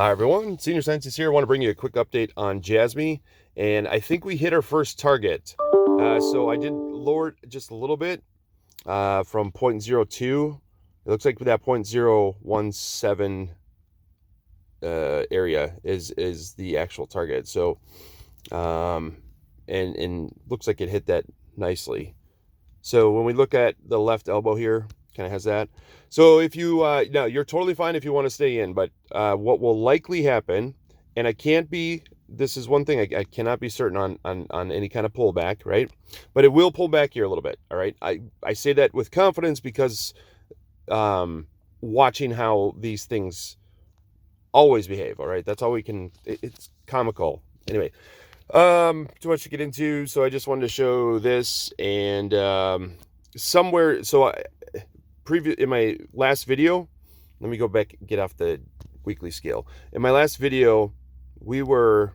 Hi everyone, Senior Scientist here. I want to bring you a quick update on Jasmy, and I think we hit our first target. So I did lower it just a little bit from 0.02. It looks like that 0.017 area is the actual target. So and looks like it hit that nicely. So when we look at the left elbow here, kind of has that. So if you, no, you're totally fine if you want to stay in, but what will likely happen, and I can't be, this is one thing I cannot be certain on any kind of pullback, right? But it will pull back here a little bit, all right? I say that with confidence because watching how these things always behave, all right? That's all we can, it's comical. Anyway, too much to get into, so I just wanted to show this, and somewhere, so in my last video, let me go back and get off the weekly scale. In my last video, we were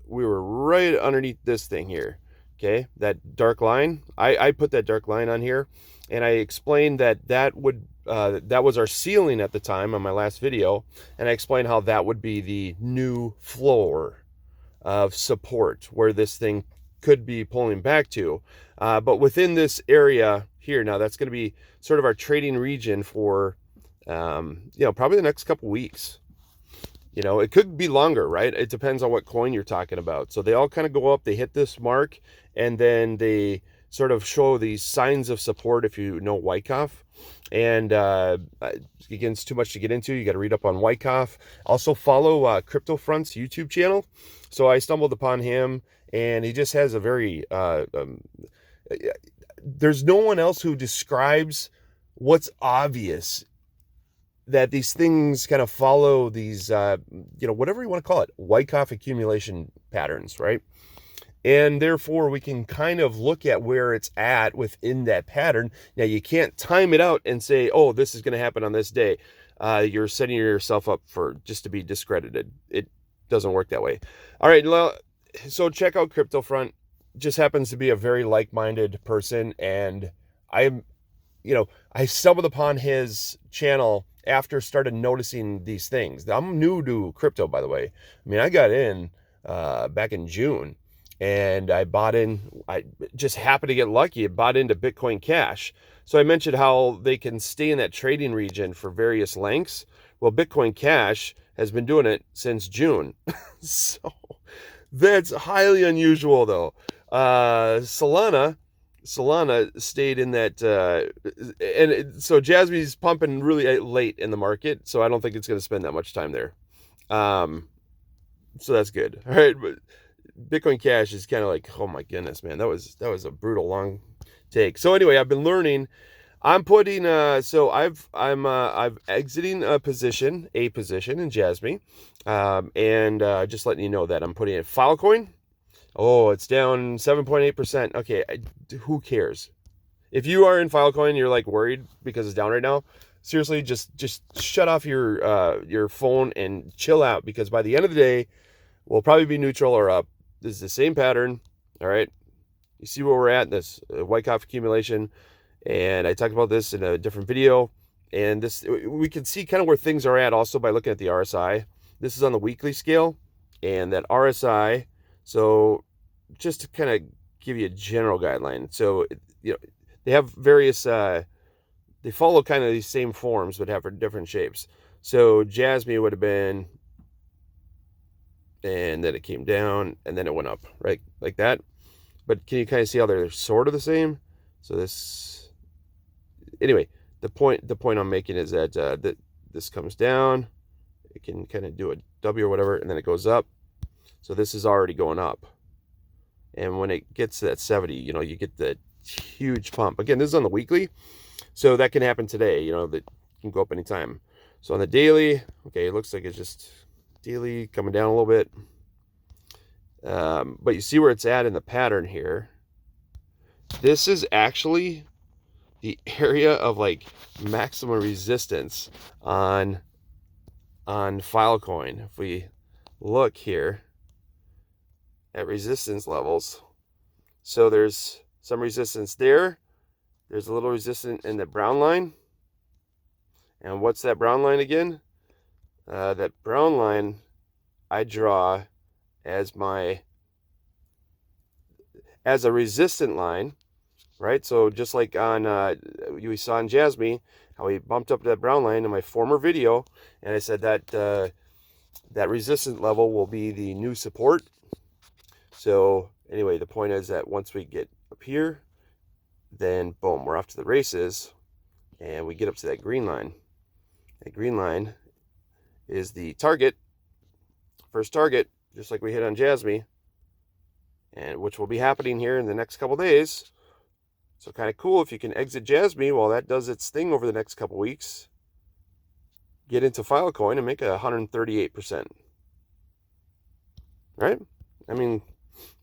right underneath this thing here, okay? That dark line, I put that dark line on here, and I explained that that was our ceiling at the time on my last video, and I explained how that would be the new floor of support where this thing could be pulling back to. But within this area here, now that's going to be sort of our trading region for, probably the next couple weeks. It could be longer, right? It depends on what coin you're talking about. So they all kind of go up, they hit this mark, and then they sort of show these signs of support if you know Wyckoff. And again, it's too much to get into. You got to read up on Wyckoff. Also follow CryptoFront's YouTube channel. So I stumbled upon him, and he just has a very there's no one else who describes what's obvious, that these things kind of follow these whatever you want to call it, Wyckoff accumulation patterns, right? And therefore we can kind of look at where it's at within that pattern. Now you can't time it out and say, oh, this is going to happen on this day. You're setting yourself up for just to be discredited. It doesn't work that way. All right, so check out CryptoFront. Just happens to be a very like-minded person, and I stumbled upon his channel after started noticing these things. I'm new to crypto, by the way. I mean, I got in back in June, and I bought in. I just happened to get lucky. I bought into Bitcoin Cash. So I mentioned how they can stay in that trading region for various lengths. Well, Bitcoin Cash has been doing it since June. So that's highly unusual, though. Solana stayed in that, so Jasmy's pumping really late in the market, so I don't think it's going to spend that much time there. So that's good. All right, but Bitcoin Cash is kind of like, oh my goodness, man, that was a brutal long take. So anyway, I've been learning. I'm putting I've exiting a position in Jasmy, and just letting you know that I'm putting in Filecoin. Oh, it's down 7.8%. Okay, who cares? If you are in Filecoin, you're like worried because it's down right now. Seriously, just shut off your phone and chill out, because by the end of the day, we'll probably be neutral or up. This is the same pattern. All right, you see where we're at in this Wyckoff accumulation, and I talked about this in a different video. And this, we can see kind of where things are at also by looking at the RSI. This is on the weekly scale, and that RSI. So just to kind of give you a general guideline. So, they have various, they follow kind of these same forms, but have different shapes. So Jasmy would have been, and then it came down, and then it went up, right? Like that. But can you kind of see how they're sort of the same? So this, anyway, the point I'm making is that this comes down, it can kind of do a W or whatever, and then it goes up. So this is already going up. And when it gets to that 70, you get the huge pump. Again, this is on the weekly, so that can happen today, that can go up anytime. So on the daily, okay, it looks like it's just daily coming down a little bit. But you see where it's at in the pattern here. This is actually the area of like maximum resistance on Filecoin. If we look here at resistance levels, so there's some resistance there. There's a little resistance in the brown line. And what's that brown line again? That brown line I draw as a resistant line, right? So just like on you saw in Jasmy, how he bumped up that brown line in my former video, and I said that that resistance level will be the new support. So anyway, the point is that once we get up here, then boom, we're off to the races, and we get up to that green line. That green line is the target, first target, just like we hit on Jasmy, and which will be happening here in the next couple days. So kind of cool if you can exit Jasmy while that does its thing over the next couple weeks. Get into Filecoin and make 138%. Right? I mean,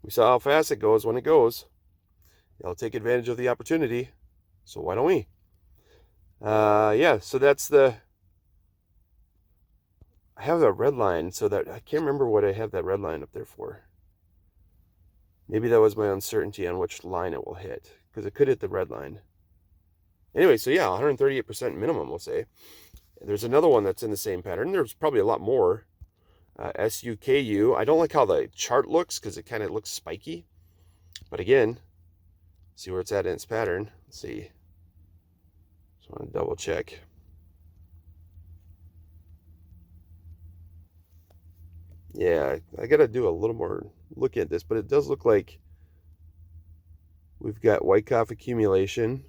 we saw how fast it goes when it goes. I'll take advantage of the opportunity. So why don't we? Yeah, so that's I have that red line, so that I can't remember what I have that red line up there for. Maybe that was my uncertainty on which line it will hit, because it could hit the red line. Anyway, so yeah, 138% minimum, we'll say. There's another one that's in the same pattern. There's probably a lot more. SUKU. I don't like how the chart looks because it kind of looks spiky. But again, see where it's at in its pattern. Let's see. Just want to double check. Yeah, I got to do a little more look at this, but it does look like we've got Wyckoff accumulation.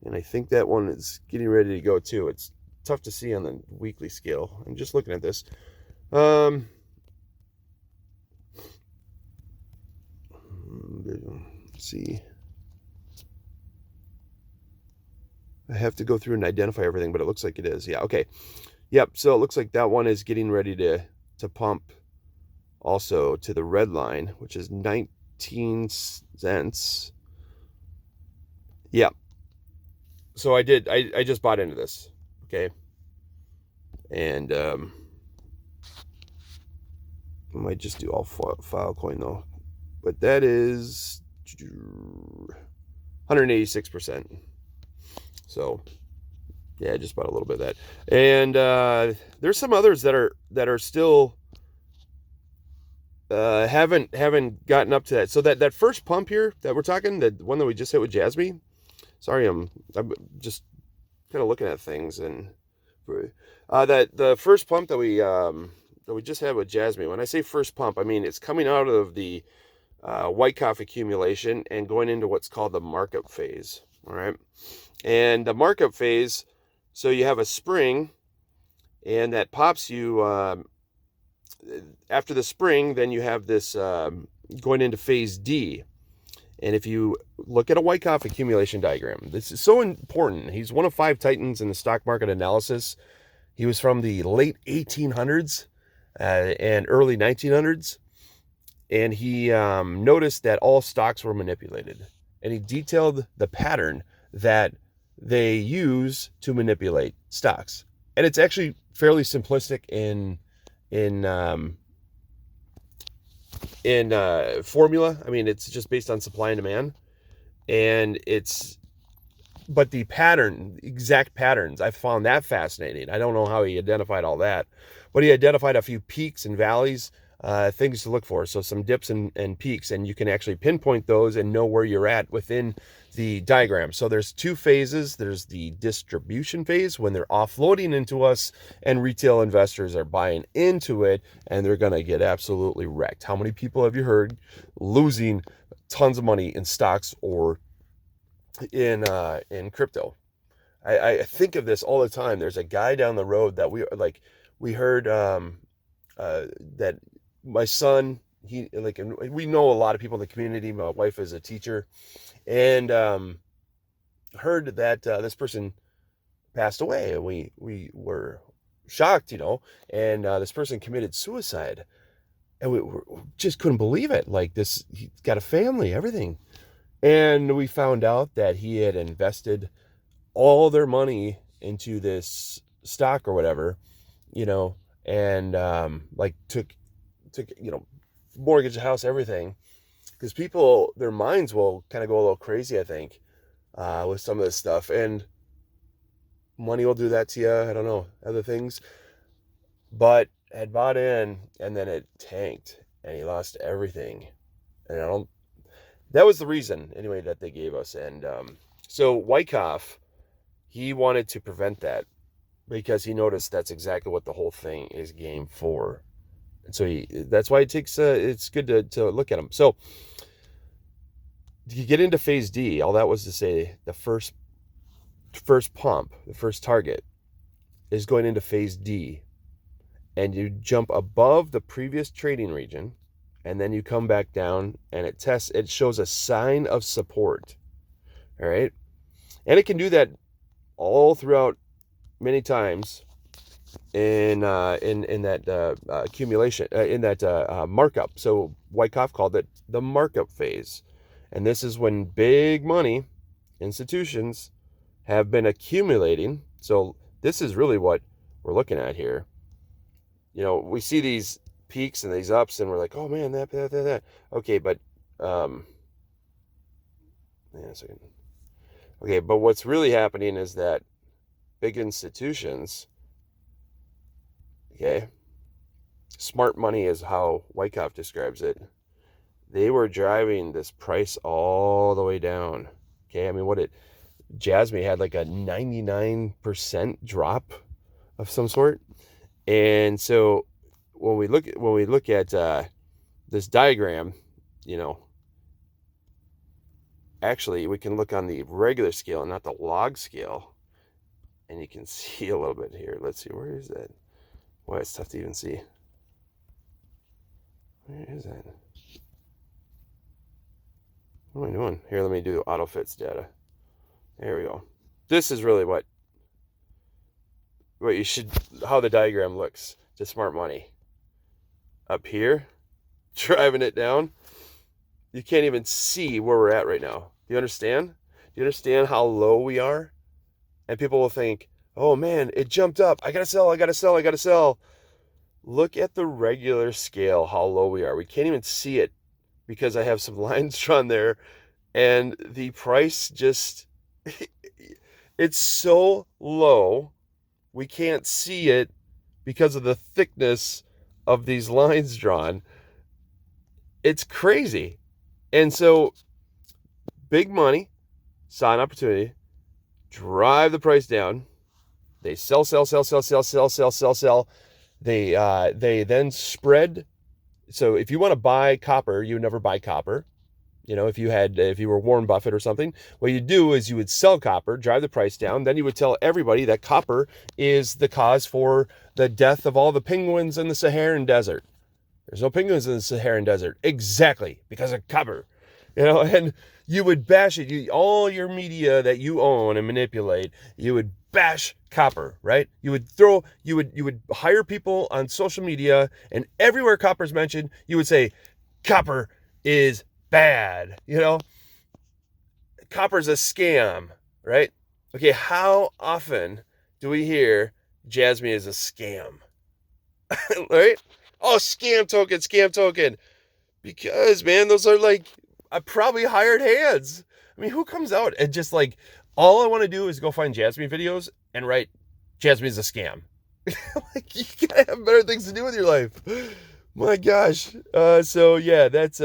And I think that one is getting ready to go too. It's tough to see on the weekly scale. I'm just looking at this. Let's see. I have to go through and identify everything, but it looks like it is. Yeah, okay. Yep, so it looks like that one is getting ready to pump also to the red line, which is 19 cents. Yep. So I just bought into this, okay? And I might just do all Filecoin though. But that is 186%. So yeah, I just bought a little bit of that. And there's some others that are still haven't gotten up to that. So that first pump here that we're talking, the one that we just hit with Jasmy. Sorry, I'm just kind of looking at things, and that the first pump that we just had with Jasmy. When I say first pump, I mean it's coming out of the Wyckoff accumulation and going into what's called the markup phase. All right, and the markup phase. So you have a spring, and that pops you after the spring. Then you have this going into phase D. And if you look at a Wyckoff accumulation diagram, this is so important. He's one of 5 titans in the stock market analysis. He was from the late 1800s and early 1900s. And he noticed that all stocks were manipulated. And he detailed the pattern that they use to manipulate stocks. And it's actually fairly simplistic in formula. I mean, it's just based on supply and demand, and but the pattern, exact patterns, I found that fascinating. I don't know how he identified all that, but he identified a few peaks and valleys, things to look for. So some dips and peaks, and you can actually pinpoint those and know where you're at within the diagram. So there's 2 phases. There's the distribution phase when they're offloading into us and retail investors are buying into it, and they're going to get absolutely wrecked. How many people have you heard losing tons of money in stocks or in crypto? I think of this all the time. There's a guy down the road that we heard that my son, and we know a lot of people in the community. My wife is a teacher, and heard that this person passed away, and we were shocked, and this person committed suicide, and we just couldn't believe it. Like this, he's got a family, everything, and we found out that he had invested all their money into this stock or whatever, and took mortgage the house, everything, because people, their minds will kind of go a little crazy, I think, with some of this stuff, and money will do that to you. I don't know, other things. but had bought in, and then it tanked, and he lost everything. And I don't. That was the reason, anyway, that they gave us. And so Wyckoff, he wanted to prevent that because he noticed that's exactly what the whole thing is game for. And so that's why it's good to look at him. So you get into phase D. All that was to say, the first pump, the first target, is going into phase D, and you jump above the previous trading region, and then you come back down, and it shows a sign of support. All right, and it can do that all throughout many times in that accumulation, in that markup. So Wyckoff called it the markup phase, and this is when big money institutions have been accumulating. So this is really what we're looking at here. We see these peaks and these ups, and we're like, oh man, that. Okay, but yeah, a second. Okay, but what's really happening is that big institutions, okay, smart money is how Wyckoff describes it. They were driving this price all the way down. Okay, I mean, Jasmy had like a 99% drop of some sort. And so when we look at this diagram, actually we can look on the regular scale and not the log scale, and you can see a little bit here. Let's see, where is that? Boy, it's tough to even see. Where is that? What am I doing? Here, let me do auto fits data. There we go. This is really how the diagram looks to smart money. Up here, driving it down, you can't even see where we're at right now. Do you understand? Do you understand how low we are? And people will think, oh man, it jumped up. I gotta sell. Look at the regular scale, how low we are. We can't even see it because I have some lines drawn there, and the price just, it's so low, we can't see it because of the thickness of these lines drawn. It's crazy. And so big money saw an opportunity, drive the price down. They sell. They then spread. So if you want to buy copper, you would never buy copper. If you were Warren Buffett or something, what you do is you would sell copper, drive the price down. Then you would tell everybody that copper is the cause for the death of all the penguins in the Saharan desert. There's no penguins in the Saharan desert. Exactly, because of copper. And you would bash it. All your media that you own and manipulate, you would bash copper, right? You would hire people on social media, and everywhere copper's mentioned, you would say, copper is bad. Copper's a scam, right? Okay, how often do we hear Jasmy is a scam? Right? Oh, scam token. Because, man, those are like probably hired hands. I mean, who comes out and just like, all I want to do is go find Jasmy videos and write, Jasmy's a scam. Like, you gotta have better things to do with your life. My gosh. So yeah, that's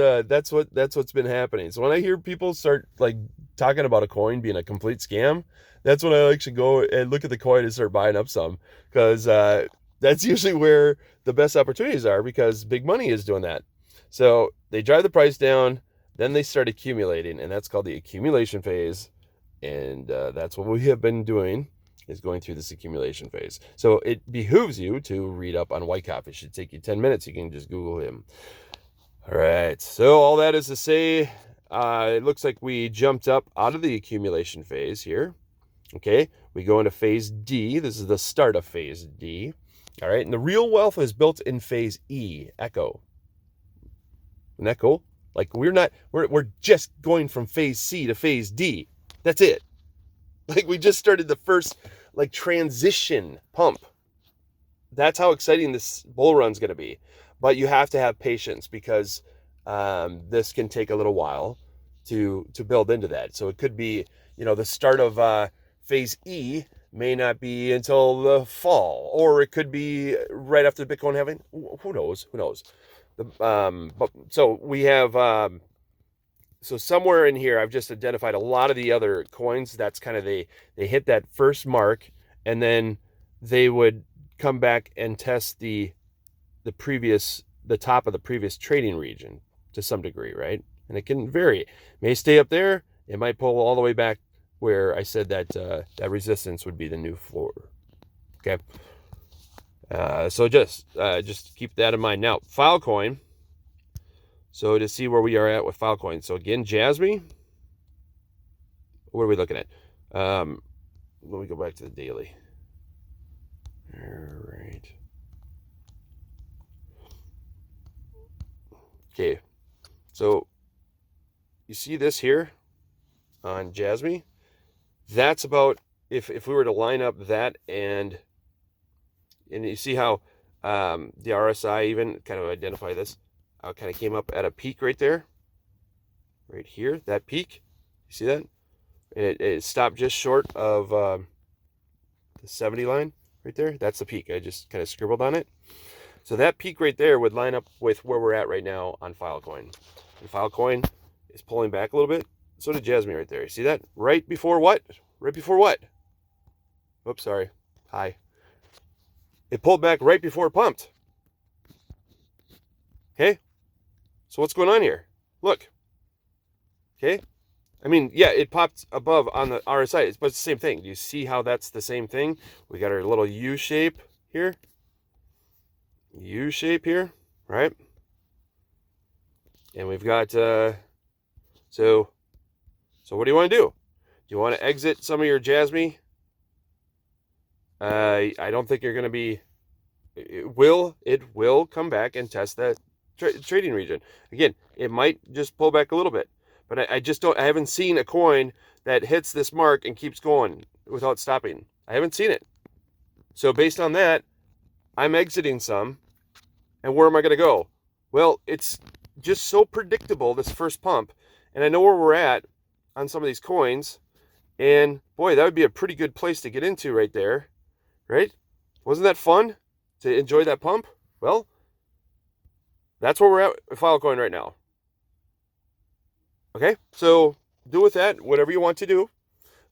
what's been happening. So when I hear people start like talking about a coin being a complete scam, that's when I actually go and look at the coin and start buying up some, because that's usually where the best opportunities are, because big money is doing that. So they drive the price down, then they start accumulating, and that's called the accumulation phase. And that's what we have been doing, is going through this accumulation phase. So it behooves you to read up on Wyckoff. It should take you 10 minutes. You can just Google him. All right. So all that is to say, it looks like we jumped up out of the accumulation phase here. Okay. We go into phase D. This is the start of phase D. All right. And the real wealth is built in phase E, echo. Isn't that cool? Like, we're just going from phase C to phase D. That's it. Like, we just started the first like transition pump. That's how exciting this bull run's going to be. But you have to have patience, because this can take a little while to build into that. So it could be, the start of phase E may not be until the fall, or it could be right after the Bitcoin halving. Who knows? Who knows? But so we have so somewhere in here, I've just identified a lot of the other coins. That's kind of they hit that first mark, and then they would come back and test the top of the previous trading region to some degree, right? And it can vary. It may stay up there. It might pull all the way back where I said that that resistance would be the new floor. Okay. So just keep that in mind. Now, Filecoin. So to see where we are at with Filecoin. So again, Jasmy. What are we looking at? Let me go back to the daily. All right. Okay. So you see this here on Jasmy? That's about, if we were to line up that and you see how the RSI even kind of identify this, how it kind of came up at a peak right there, right here, that peak. You see that? And it stopped just short of the 70 line right there. That's the peak. I just kind of scribbled on it. So that peak right there would line up with where we're at right now on Filecoin. And Filecoin is pulling back a little bit. So did Jasmy right there. You see that? Right before what? Right before what? Oops, sorry. Hi. It pulled back right before it pumped. Okay? So what's going on here? Look. Okay? I mean, yeah, it popped above on the RSI, but it's the same thing. Do you see how that's the same thing? We got our little U shape here. U shape here, right? And we've got, so what do you want to do? Do you want to exit some of your Jasmy? I don't think you're going to be, it will come back and test that trading region. Again, it might just pull back a little bit, but I haven't seen a coin that hits this mark and keeps going without stopping. I haven't seen it. So based on that, I'm exiting some. And where am I going to go? Well, it's just so predictable, this first pump. And I know where we're at on some of these coins. And boy, that would be a pretty good place to get into right there. Right? Wasn't that fun to enjoy that pump? Well, that's where we're at with Filecoin right now. Okay? So do with that whatever you want to do.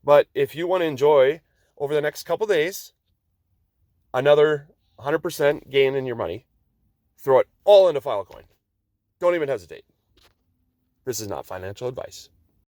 But if you want to enjoy over the next couple days another 100% gain in your money, throw it all into Filecoin. Don't even hesitate. This is not financial advice.